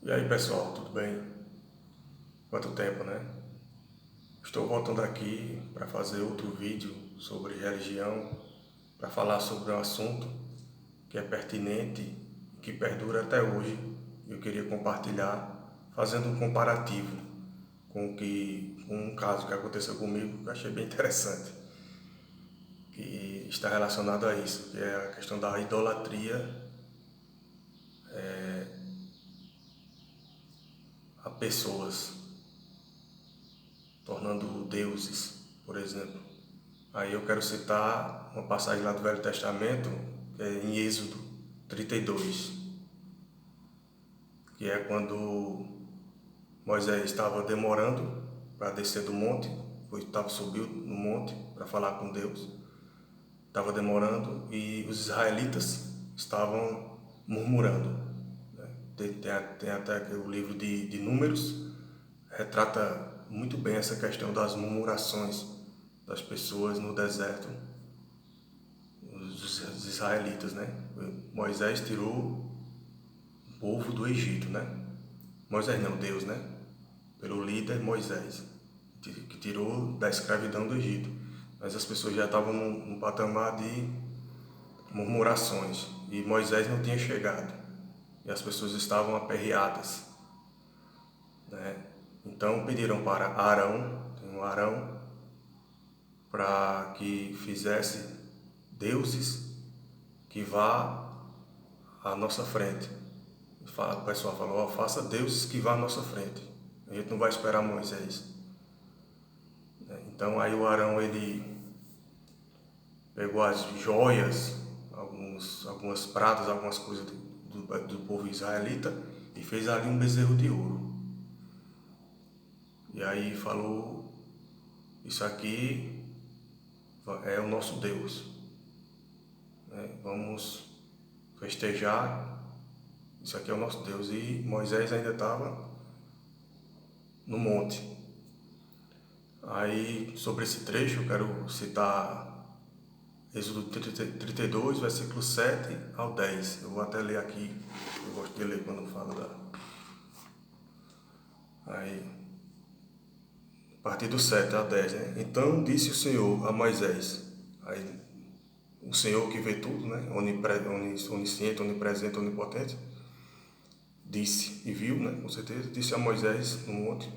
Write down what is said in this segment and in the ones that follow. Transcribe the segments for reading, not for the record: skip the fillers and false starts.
E aí pessoal, tudo bem? Quanto tempo, né? Estou voltando aqui para fazer outro vídeo sobre religião, para falar sobre um assunto que é pertinente e que perdura até hoje. Eu queria compartilhar fazendo um comparativo com um caso que aconteceu comigo que eu achei bem interessante, que está relacionado a isso, que é a questão da idolatria a pessoas, tornando deuses, por exemplo. Aí eu quero citar uma passagem lá do Velho Testamento, que é em Êxodo 32, que é quando Moisés estava demorando para descer do monte, subiu no monte para falar com Deus, estava demorando e os israelitas estavam murmurando. Né? Tem até que o livro de Números retrata muito bem essa questão das murmurações das pessoas no deserto, os israelitas, né? Moisés tirou o povo do Egito, né? Moisés não, Deus, né? Pelo líder Moisés, que tirou da escravidão do Egito. Mas as pessoas já estavam num patamar de murmurações e Moisés não tinha chegado e as pessoas estavam aperreadas, né? Então pediram para Arão, tem um Arão, para que fizesse deuses que vá à nossa frente. O pessoal falou, faça deuses que vá à nossa frente. A gente não vai esperar Moisés. Então aí o Arão, ele pegou as joias, algumas pratas, algumas coisas do povo israelita e fez ali um bezerro de ouro. E aí falou, isso aqui é o nosso Deus. Vamos festejar, isso aqui é o nosso Deus. E Moisés ainda estava no monte. Aí, sobre esse trecho, eu quero citar Êxodo 32, versículo 7 ao 10. Eu vou até ler aqui, eu gosto de ler quando falo Aí, a partir do 7 ao 10, né? Então disse o Senhor a Moisés, aí, o Senhor que vê tudo, né? Onisciente, onipresente, onipotente, disse e viu, né? Com certeza, disse a Moisés no monte: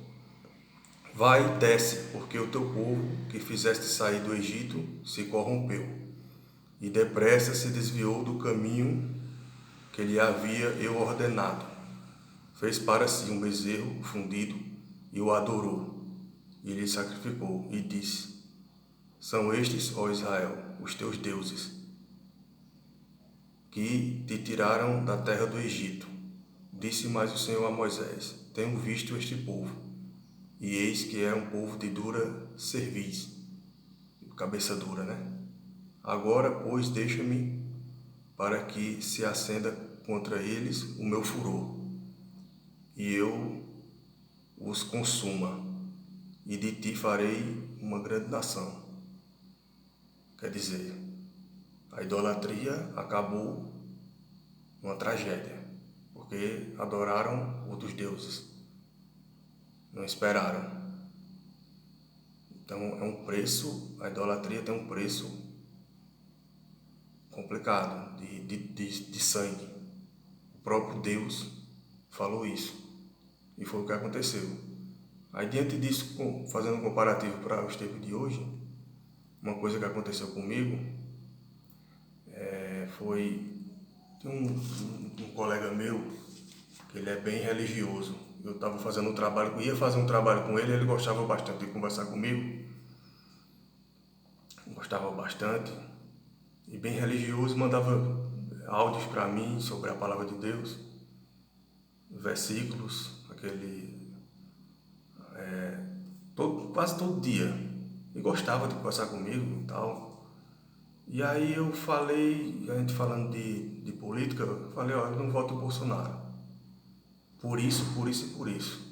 vai e desce, porque o teu povo que fizeste sair do Egito se corrompeu e depressa se desviou do caminho que lhe havia eu ordenado. Fez para si um bezerro fundido e o adorou, e lhe sacrificou, e disse: são estes, ó Israel, os teus deuses, que te tiraram da terra do Egito. Disse mais o Senhor a Moisés: tenho visto este povo, e eis que é um povo de dura cerviz, cabeça dura, né? Agora, pois, deixa-me para que se acenda contra eles o meu furor, e eu os consuma, e de ti farei uma grande nação. Quer dizer, a idolatria acabou numa tragédia, porque adoraram outros deuses, não esperaram. Então é um preço, a idolatria tem um preço complicado de sangue. O próprio Deus falou isso e foi o que aconteceu. Aí diante disso, fazendo um comparativo para os tempos de hoje, uma coisa que aconteceu comigo foi um colega meu que ele é bem religioso. Eu estava fazendo um trabalho, ia fazer um trabalho com ele, ele gostava bastante de conversar comigo, gostava bastante, e bem religioso, mandava áudios para mim sobre a palavra de Deus, versículos, quase todo dia, e gostava de conversar comigo e tal. E aí eu falei, a gente falando de política, eu falei, olha, eu não voto em Bolsonaro. Por isso, por isso e por isso.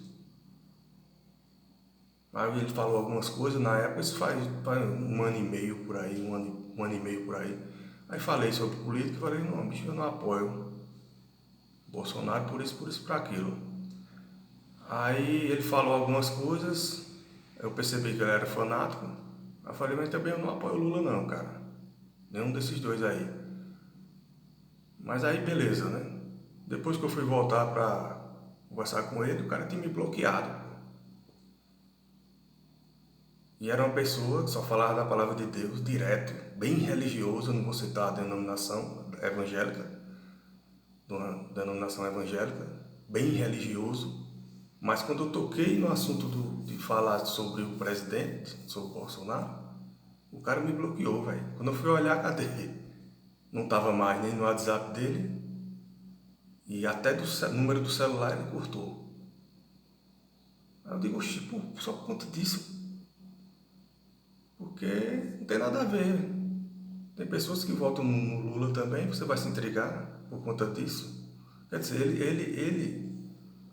Aí ele falou algumas coisas, na época, isso faz um ano e meio por aí, um ano e meio por aí. Aí falei sobre política e falei, não, bicho, eu não apoio Bolsonaro por isso, por aquilo. Aí ele falou algumas coisas, eu percebi que ele era fanático. Eu falei, mas também eu não apoio o Lula não, cara. Nenhum desses dois aí. Mas aí beleza, né? Depois que eu fui voltar pra conversar com ele, o cara tinha me bloqueado. E era uma pessoa que só falava da palavra de Deus direto, bem religioso, eu não vou citar a denominação evangélica, de uma denominação evangélica, bem religioso. Mas quando eu toquei no assunto de falar sobre o presidente, sobre o Bolsonaro, o cara me bloqueou, velho. Quando eu fui olhar, cadê ele? Não tava mais nem no WhatsApp dele e até do número do celular ele cortou. Aí eu digo, oxi, pô, só por conta disso. Porque não tem nada a ver. Tem pessoas que votam no Lula também, você vai se intrigar por conta disso. Quer dizer,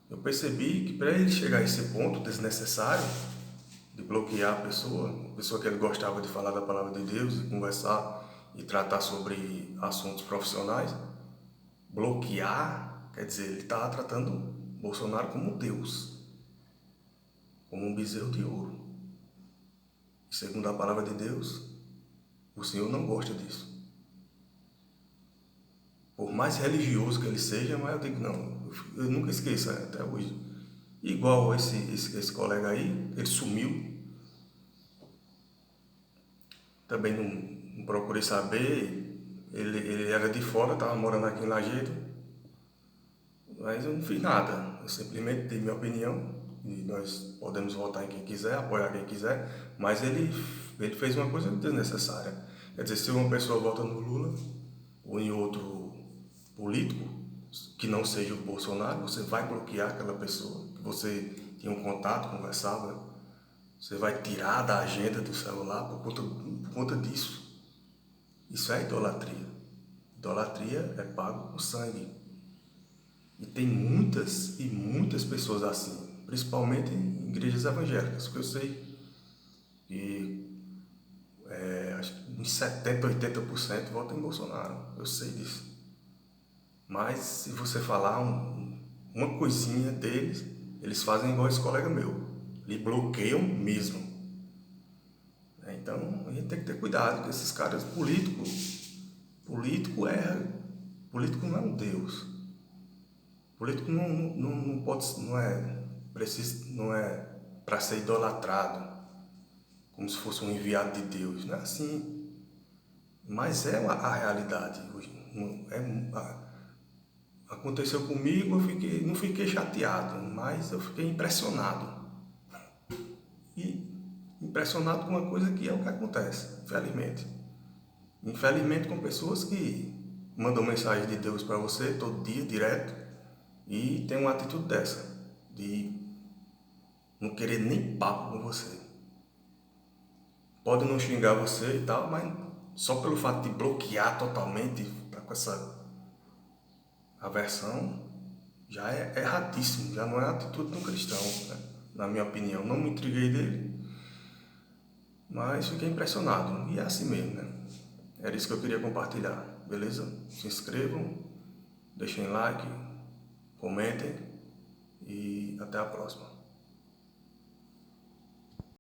eu percebi que para ele chegar a esse ponto desnecessário de bloquear a pessoa que ele gostava de falar da palavra de Deus e conversar e tratar sobre assuntos profissionais, bloquear, quer dizer, ele está tratando Bolsonaro como Deus, como um bezerro de ouro. E segundo a palavra de Deus, o Senhor não gosta disso. Por mais religioso que ele seja, mas eu digo, não, eu nunca esqueço até hoje. Igual esse colega aí, ele sumiu, também não procurei saber, ele era de fora, estava morando aqui em Lajeado, mas eu não fiz nada, eu simplesmente dei minha opinião, e nós podemos votar em quem quiser, apoiar quem quiser, mas ele fez uma coisa desnecessária. Quer dizer, se uma pessoa vota no Lula ou em outro político que não seja o Bolsonaro, você vai bloquear aquela pessoa que você tinha um contato, conversava, você vai tirar da agenda do celular por conta disso. Isso é idolatria. Idolatria é pago com sangue. E tem muitas e muitas pessoas assim, principalmente em igrejas evangélicas, que eu sei que acho que uns 70, 80% votam em Bolsonaro. Eu sei disso. Mas se você falar uma coisinha deles, eles fazem igual esse colega meu. Eles bloqueiam mesmo. Então a gente tem que ter cuidado com esses caras políticos. Político não é um Deus. Político não pode, não é preciso, não é para ser idolatrado, como se fosse um enviado de Deus. Não é assim. Mas é a realidade. Aconteceu comigo, não fiquei chateado, mas eu fiquei impressionado. E impressionado com uma coisa que é o que acontece, infelizmente. Infelizmente com pessoas que mandam mensagem de Deus para você todo dia, direto, e tem uma atitude dessa, de não querer nem papo com você. Pode não xingar você e tal, mas só pelo fato de bloquear totalmente, tá com essa aversão, já é erradíssimo, já não é a atitude de um cristão, né? Na minha opinião. Não me intriguei dele, mas fiquei impressionado. E é assim mesmo, né? Era isso que eu queria compartilhar, beleza? Se inscrevam, deixem like, comentem e até a próxima.